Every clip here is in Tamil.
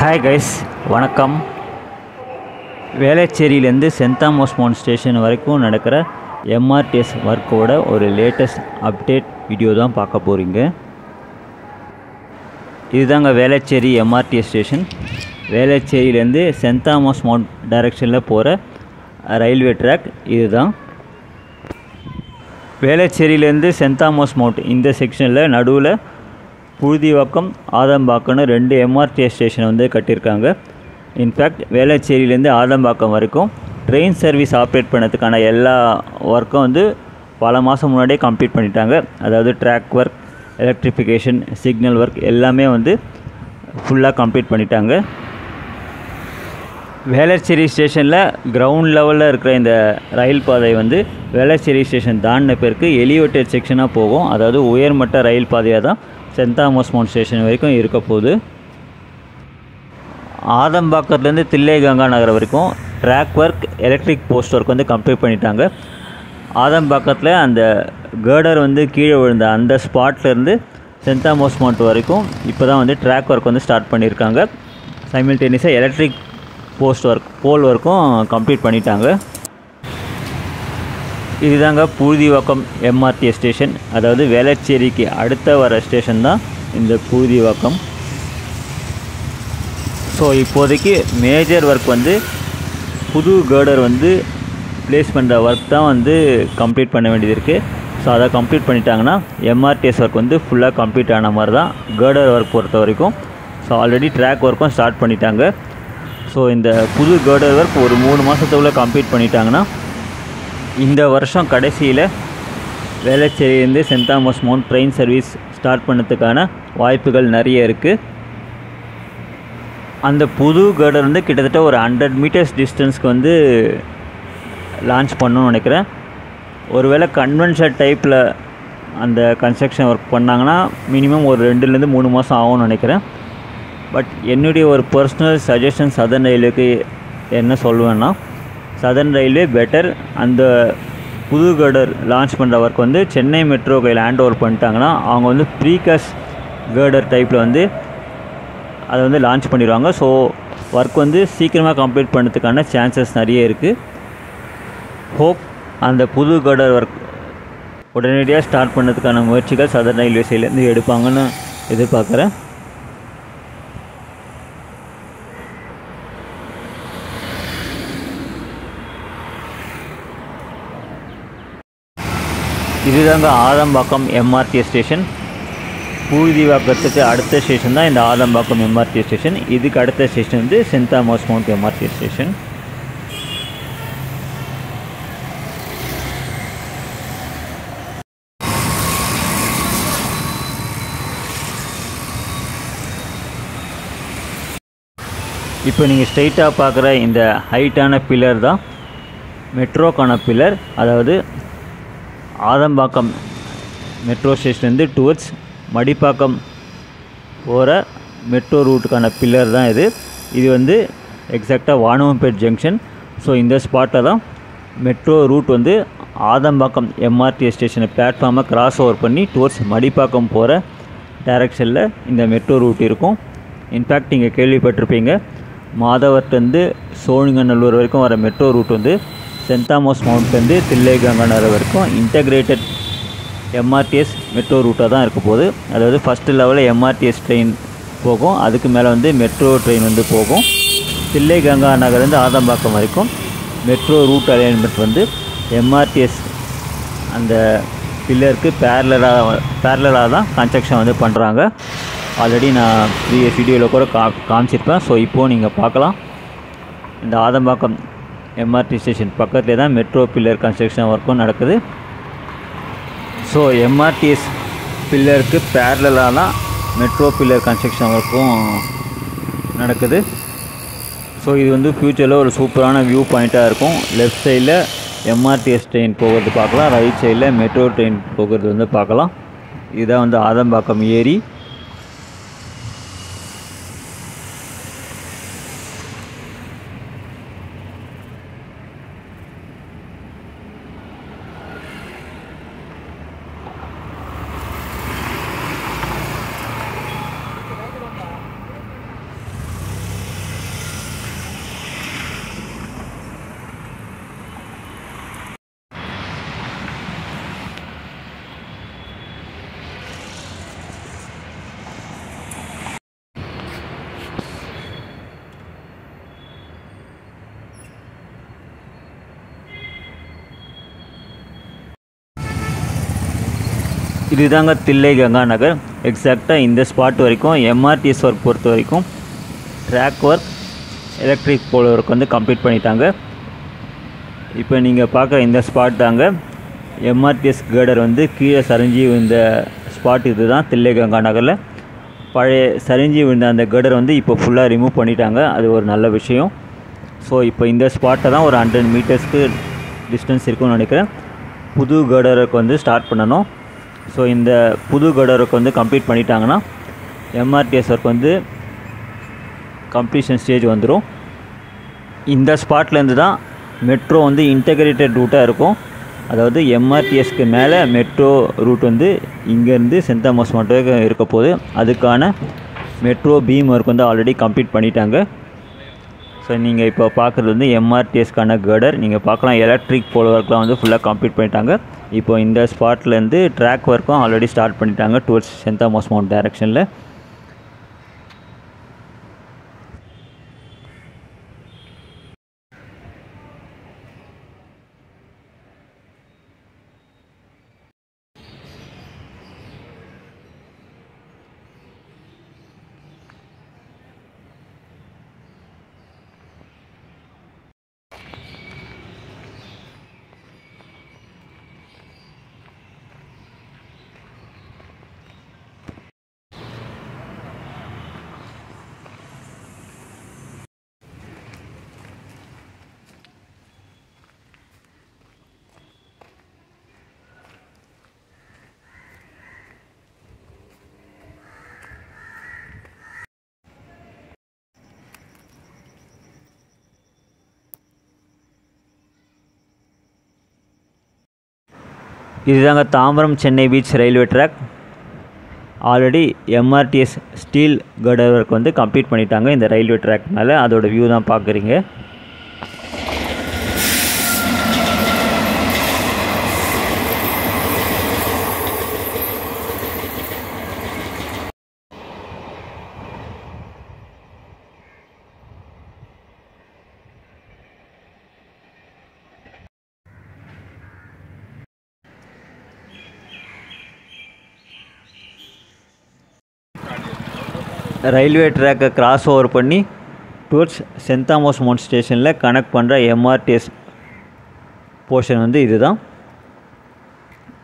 ஹாய் கைஸ், வணக்கம். வேளச்சேரியிலேருந்து சென்ட் தாமஸ் மவுண்ட் ஸ்டேஷன் வரைக்கும் நடக்கிற எம்ஆர்டிஎஸ் ஒர்க்கோட ஒரு லேட்டஸ்ட் அப்டேட் வீடியோ தான் பார்க்க போகிறீங்க. இதுதாங்க வேளச்சேரி எம்ஆர்டிஎஸ் ஸ்டேஷன். வேளச்சேரியிலேருந்து சென்ட் தாமஸ் மவுண்ட் டைரெக்ஷனில் போகிற ரயில்வே ட்ராக் இதுதான். வேளச்சேரியிலேருந்து சென்ட் தாமஸ் மவுண்ட் இந்த செக்ஷனில் நடுவில் புழுதிவாக்கம், ஆதம்பாக்கம்னு 2 எம்ஆர்டிஎஸ் ஸ்டேஷன் வந்து கட்டியிருக்காங்க. இன்ஃபேக்ட் வேளச்சேரியிலேருந்து ஆதம்பாக்கம் வரைக்கும் ட்ரெயின் சர்வீஸ் ஆப்ரேட் பண்ணதுக்கான எல்லா ஒர்க்கும் வந்து பல மாதம் முன்னாடியே கம்ப்ளீட் பண்ணிட்டாங்க. அதாவது track work, electrification, signal work எல்லாமே வந்து ஃபுல்லாக கம்ப்ளீட் பண்ணிட்டாங்க. வேளச்சேரி ஸ்டேஷனில் கிரவுண்ட் லெவலில் இருக்கிற இந்த ரயில் பாதை வந்து வேளச்சேரி ஸ்டேஷன் தாண்டின பேருக்கு எலிவேட்டட் செக்ஷனாக போகும். அதாவது உயர்மட்ட ரயில் பாதையாக தான் சென்ட் தாமஸ் மவுண்ட் ஸ்டேஷன் வரைக்கும் இருக்க போகுது. ஆதம்பாக்கத்துலேருந்து தில்லை கங்கா நகர் வரைக்கும் track work, electric post work வந்து கம்ப்ளீட் பண்ணிட்டாங்க. ஆதம்பாக்கத்தில் அந்த கேர்டர் வந்து கீழே விழுந்த அந்த ஸ்பாட்லேருந்து சென்ட் தாமஸ் மவுண்ட் வரைக்கும் இப்போ தான் வந்து ட்ராக் ஒர்க் வந்து ஸ்டார்ட் பண்ணியிருக்காங்க. சைமில்டேனியஸாக எலக்ட்ரிக் போஸ்ட் ஒர்க், போல் ஒர்க்கும் கம்ப்ளீட் பண்ணிட்டாங்க. இதுதாங்க புழுதிவாக்கம் எம்ஆர்டிஎஸ் ஸ்டேஷன். அதாவது வேளச்சேரிக்கு அடுத்த வர ஸ்டேஷன் தான் இந்த புழுதிவாக்கம். ஸோ இப்போதைக்கு மேஜர் ஒர்க் வந்து புது கேர்டர் வந்து ப்ளேஸ் பண்ணுற ஒர்க் தான் வந்து கம்ப்ளீட் பண்ண வேண்டியது இருக்குது. ஸோ அதை கம்ப்ளீட் பண்ணிட்டாங்கன்னா எம்ஆர்டிஎஸ் ஒர்க் வந்து ஃபுல்லாக கம்ப்ளீட் ஆன மாதிரி தான் கேர்டர் ஒர்க் பொறுத்த வரைக்கும். ஸோ ஆல்ரெடி ட்ராக் ஒர்க்கும் ஸ்டார்ட் பண்ணிட்டாங்க. ஸோ இந்த புது கேர்டர் ஒர்க் ஒரு 3 மாதத்துக்குள்ளே கம்ப்ளீட் பண்ணிட்டாங்கன்னா இந்த வருஷம் கடைசியில் வேளச்சேரியிலேருந்து Saint Thomas Mount train service start பண்ணதுக்கான வாய்ப்புகள் நிறைய இருக்குது. அந்த புது கேர்டர் வந்து கிட்டத்தட்ட ஒரு 100 மீட்டர்ஸ் டிஸ்டன்ஸ்க்கு வந்து லான்ச் பண்ணணும்னு நினைக்கிறேன். ஒருவேளை கன்வென்ஷன் டைப்பில் அந்த கன்ஸ்ட்ரக்ஷன் ஒர்க் பண்ணாங்கன்னா மினிமம் ஒரு 2லேருந்து 3 மாதம் ஆகும்னு நினைக்கிறேன். பட் என்னுடைய ஒரு பர்சனல் சஜஷன் சதர்ன் ரயில்வேக்கு என்ன சொல்லுவேன்னா, சதர்ன் ரயில்வே பெட்டர் அந்த புது கேர்டர் லான்ச் பண்ணுற ஒர்க் வந்து சென்னை மெட்ரோ கையில் ஹேண்ட் ஓவர் பண்ணிட்டாங்கன்னா அவங்க வந்து ப்ரீகாஸ்ட் கேர்டர் டைப்பில் வந்து அதை வந்து லான்ச் பண்ணிடுவாங்க. ஸோ ஒர்க் வந்து சீக்கிரமாக கம்ப்ளீட் பண்ணுறதுக்கான சான்சஸ் நிறைய இருக்குது. ஹோப் அந்த புது கேர்டர் ஒர்க் உடனடியாக ஸ்டார்ட் பண்ணதுக்கான முயற்சிகள் சதர்ன் ரயில்வே சைட்லேருந்து எடுப்பாங்கன்னு எதிர்பார்க்குறேன். இதுதாங்க ஆதம்பாக்கம் எம்ஆர்டிஎஸ் ஸ்டேஷன். புழுதிவாக்கத்துக்கு அடுத்த ஸ்டேஷன் தான் இந்த ஆதம்பாக்கம் எம்ஆர்டிஎஸ் ஸ்டேஷன். இதுக்கு அடுத்த ஸ்டேஷன் வந்து Saint Thomas Mount MRTS station. இப்போ நீங்கள் ஸ்ட்ரைட்டாக பார்க்குற இந்த ஹைட்டான பில்லர் தான் மெட்ரோக்கான பில்லர். அதாவது ஆதம்பாக்கம் மெட்ரோ ஸ்டேஷன்லேருந்து டுவர்ட்ஸ் மடிப்பாக்கம் போகிற மெட்ரோ ரூட்டுக்கான பில்லர் தான் இது. இது வந்து எக்ஸாக்டாக வானவம்பேட் ஜங்ஷன். ஸோ இந்த ஸ்பாட்டில் தான் மெட்ரோ ரூட் வந்து ஆதம்பாக்கம் எம்ஆர்டிஎஸ் ஸ்டேஷனை பிளாட்ஃபார்மை கிராஸ் ஓவர் பண்ணி டுவர்ட்ஸ் மடிப்பாக்கம் போகிற டைரெக்ஷனில் இந்த மெட்ரோ ரூட் இருக்கும். இன்ஃபேக்ட் நீங்கள் கேள்விப்பட்டிருப்பீங்க, மாதவர்லேருந்து சோழிங்கநல்லூர் வரைக்கும் வர மெட்ரோ ரூட் வந்து சென்ட் தாமஸ் மவுண்ட்லேருந்து தில்லை கங்கா நகர் வரைக்கும் இன்டகிரேட்டட் எம்ஆர்டிஎஸ் மெட்ரோ ரூட்டாக தான் இருக்க போகுது. அதாவது ஃபஸ்ட்டு லெவலில் எம்ஆர்டிஎஸ் ட்ரெயின் போகும், அதுக்கு மேலே வந்து மெட்ரோ ட்ரெயின் வந்து போகும். தில்லை கங்கா நகர்லேருந்து ஆதம்பாக்கம் வரைக்கும் மெட்ரோ ரூட் அலைன்மெண்ட் வந்து எம்ஆர்டிஎஸ் அந்த பில்லருக்கு பேரலாக தான் கன்ஸ்ட்ரக்ஷன் வந்து பண்ணுறாங்க. ஆல்ரெடி நான் ப்ரீவியஸ் வீடியோவில் கூட காமிச்சிருப்பேன். ஸோ இப்போது நீங்கள் பார்க்கலாம், இந்த ஆதம்பாக்கம் எம்ஆர்டி ஸ்டேஷன் பக்கத்துலேயே தான் மெட்ரோ பில்லர் கன்ஸ்ட்ரக்ஷன் ஒர்க்கும் நடக்குது. ஸோ எம்ஆர்டிஎஸ் பில்லருக்கு பேரலாக தான் மெட்ரோ பில்லர் கன்ஸ்ட்ரக்ஷன் ஒர்க்கும் நடக்குது. ஸோ இது வந்து ஃப்யூச்சரில் ஒரு சூப்பரான வியூ பாயிண்ட்டாக இருக்கும். லெஃப்ட் சைடில் எம்ஆர்டிஎஸ் ட்ரெயின் போகிறது பார்க்கலாம், ரைட் சைடில் மெட்ரோ ட்ரெயின் போகிறது வந்து பார்க்கலாம். இதுதான் வந்து ஆதம்பாக்கம் ஏரி. இதுதாங்க தில்லை கங்கா நகர். எக்ஸாக்டாக இந்த ஸ்பாட் வரைக்கும் எம்ஆர்டிஎஸ் ஒர்க் பொறுத்த வரைக்கும் ட்ராக் ஒர்க், எலக்ட்ரிக் போல் ஒர்க் வந்து கம்ப்ளீட் பண்ணிட்டாங்க. இப்போ நீங்கள் பார்க்குற இந்த ஸ்பாட் தாங்க எம்ஆர்டிஎஸ் கேடர் வந்து கீழே சரிஞ்சு விழுந்த ஸ்பாட். இது தான் தில்லை கங்கா நகரில் பழைய சரிஞ்சு விழுந்த அந்த கேடர் வந்து இப்போ ஃபுல்லாக ரிமூவ் பண்ணிட்டாங்க. அது ஒரு நல்ல விஷயம். ஸோ இப்போ இந்த ஸ்பாட்டை தான் ஒரு 100 மீட்டர்ஸ்க்கு டிஸ்டன்ஸ் இருக்குன்னு நினைக்கிறேன். புது கேடருக்கு வந்து ஸ்டார்ட் பண்ணணும். ஸோ இந்த புது கேடருக்கு வந்து கம்ப்ளீட் பண்ணிட்டாங்கன்னா எம்ஆர்டிஎஸ் ஒர்க் வந்து கம்ப்ளீஷன் ஸ்டேஜ் வந்துடும். இந்த ஸ்பாட்லேருந்து தான் மெட்ரோ வந்து இன்டகிரேட்டட் ரூட்டாக இருக்கும். அதாவது எம்ஆர்டிஎஸ்க்கு மேலே மெட்ரோ ரூட் வந்து இங்கேருந்து சென்ட் தாமஸ் மட்டும் இருக்க போகுது. அதுக்கான மெட்ரோ பீம் ஒர்க் வந்து ஆல்ரெடி கம்ப்ளீட் பண்ணிட்டாங்க. ஸோ நீங்கள் இப்போ பார்க்குறது வந்து எம்ஆர்டிஎஸ்க்கான கேடர். நீங்கள் பார்க்கலாம் எலக்ட்ரிக் போல் ஒர்க்லாம் வந்து ஃபுல்லாக கம்ப்ளீட் பண்ணிட்டாங்க. இப்போ இந்த ஸ்பாட்லேருந்து ட்ராக் ஒர்க்கும் ஆல்ரெடி ஸ்டார்ட் பண்ணிட்டாங்க டுவர்ட்ஸ் சென்ட் தாமஸ் மவுண்ட் டைரக்ஷனில். இதுதாங்க Tambaram Chennai beach railway track. Already MRTS steel girder work வந்து கம்ப்ளீட் பண்ணிட்டாங்க இந்த ரயில்வே ட்ராக் மேலே. அதோட வியூ தான் பார்க்குறீங்க. ரயில்வே ட்ராக்கை கிராஸ் ஓவர் பண்ணி டுவர்ட்ஸ் சென்ட் தாமஸ் மவுண்ட் ஸ்டேஷனில் கனெக்ட் பண்ணுற எம்ஆர்டிஎஸ் போர்ஷன் வந்து இது தான்.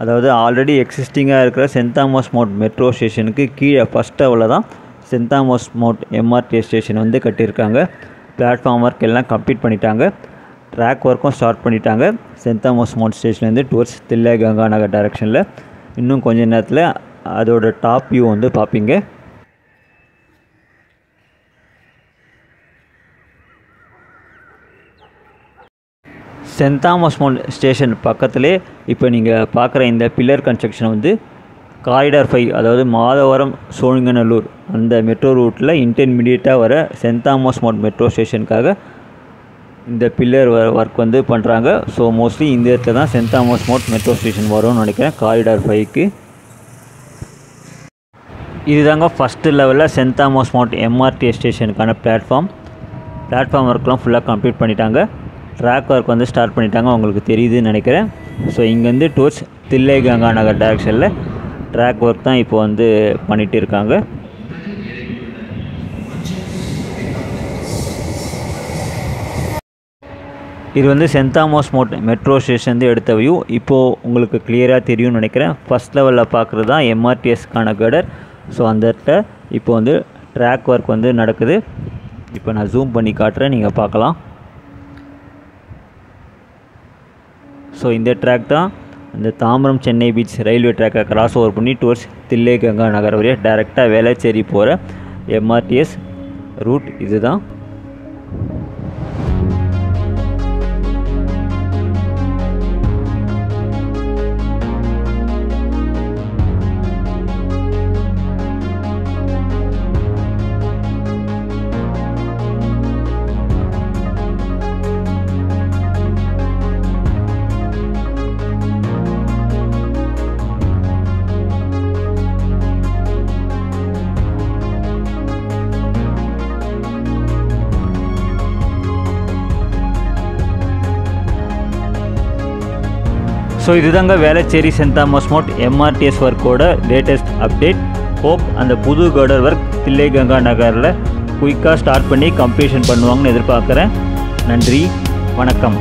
அதாவது ஆல்ரெடி எக்ஸிஸ்டிங்காக இருக்கிற சென்ட் தாமஸ் மவுண்ட் மெட்ரோ ஸ்டேஷனுக்கு கீழே ஃபஸ்ட் லெவலில் தான் Saint Thomas Mount MRTS station வந்து கட்டியிருக்காங்க. பிளாட்ஃபார்ம் ஒர்க் எல்லாம் கம்ப்ளீட் பண்ணிட்டாங்க. ட்ராக் ஒர்க்கும் ஸ்டார்ட் பண்ணிட்டாங்க சென்ட் தாமஸ் மவுண்ட் ஸ்டேஷன்லேருந்து டுவர்ட்ஸ் தில்லை கங்கா நகர் டைரக்ஷனில். இன்னும் கொஞ்சம் நேரத்தில் அதோட டாப் வியூ வந்து பார்ப்பீங்க. சென்ட் தாமஸ் மவுண்ட் ஸ்டேஷன் பக்கத்திலே இப்போ நீங்கள் பார்க்குற இந்த பில்லர் கன்ஸ்ட்ரக்ஷன் வந்து காரிடார் 5, அதாவது மாதவரம் சோழிங்கநல்லூர் அந்த மெட்ரோ ரூட்டில் இன்டர்மீடியட்டாக வர சென்ட் தாமஸ் மவுண்ட் மெட்ரோ ஸ்டேஷனுக்காக இந்த பில்லர் ஒர்க் வந்து பண்ணுறாங்க. ஸோ மோஸ்ட்லி இந்த இடத்துல தான் Saint Thomas Mount metro station வரும்னு நினைக்கிறேன், காரிடார் 5க்கு. இதுதாங்க ஃபஸ்ட்டு லெவலில் சென்ட் தாமஸ் மவுண்ட் எம்ஆர்டிஎஸ் ஸ்டேஷனுக்கான பிளாட்ஃபார்ம் ஒர்க்லாம் ஃபுல்லாக கம்ப்ளீட் பண்ணிட்டாங்க. ட்ராக் ஒர்க் வந்து ஸ்டார்ட் பண்ணிட்டாங்க, உங்களுக்கு தெரியுதுன்னு நினைக்கிறேன். ஸோ இங்கேருந்து டுவர்ட்ஸ் தில்லை கங்கா நகர் டைரக்ஷனில் ட்ராக் ஒர்க் தான் இப்போ வந்து பண்ணிகிட்டு இருக்காங்க. இது வந்து Saint Thomas Mount metro station எடுத்த வியூ. இப்போது உங்களுக்கு கிளியராக தெரியும்னு நினைக்கிறேன். ஃபஸ்ட் லெவலில் பார்க்குறது தான் எம்ஆர்டிஎஸ்க்கான கேடர். ஸோ அந்த இடத்துல இப்போ வந்து ட்ராக் ஒர்க் வந்து நடக்குது. இப்போ நான் ஜூம் பண்ணி காட்டுறேன், நீங்கள் பார்க்கலாம். ஸோ இந்த ட்ராக் தான் இந்த தாம்பரம் சென்னை பீச் ரயில்வே ட்ராக்கை கிராஸ் ஓவர் பண்ணி டுவர்ட்ஸ் தில்லை கங்கா நகர் வரையும் டைரெக்டாக வேளச்சேரி போகிற எம்ஆர்டிஎஸ் ரூட் இது தான். ஸோ இதுதாங்க Velachery Saint Thomas Mount MRTS ஒர்க்கோட லேட்டஸ்ட் அப்டேட். ஹோப் அந்த புது கர்டர் ஒர்க் தில்லை கங்கா நகரில் குயிக்காக ஸ்டார்ட் பண்ணி கம்ப்ளீஷன் பண்ணுவாங்கன்னு எதிர்பார்க்குறேன். நன்றி, வணக்கம்.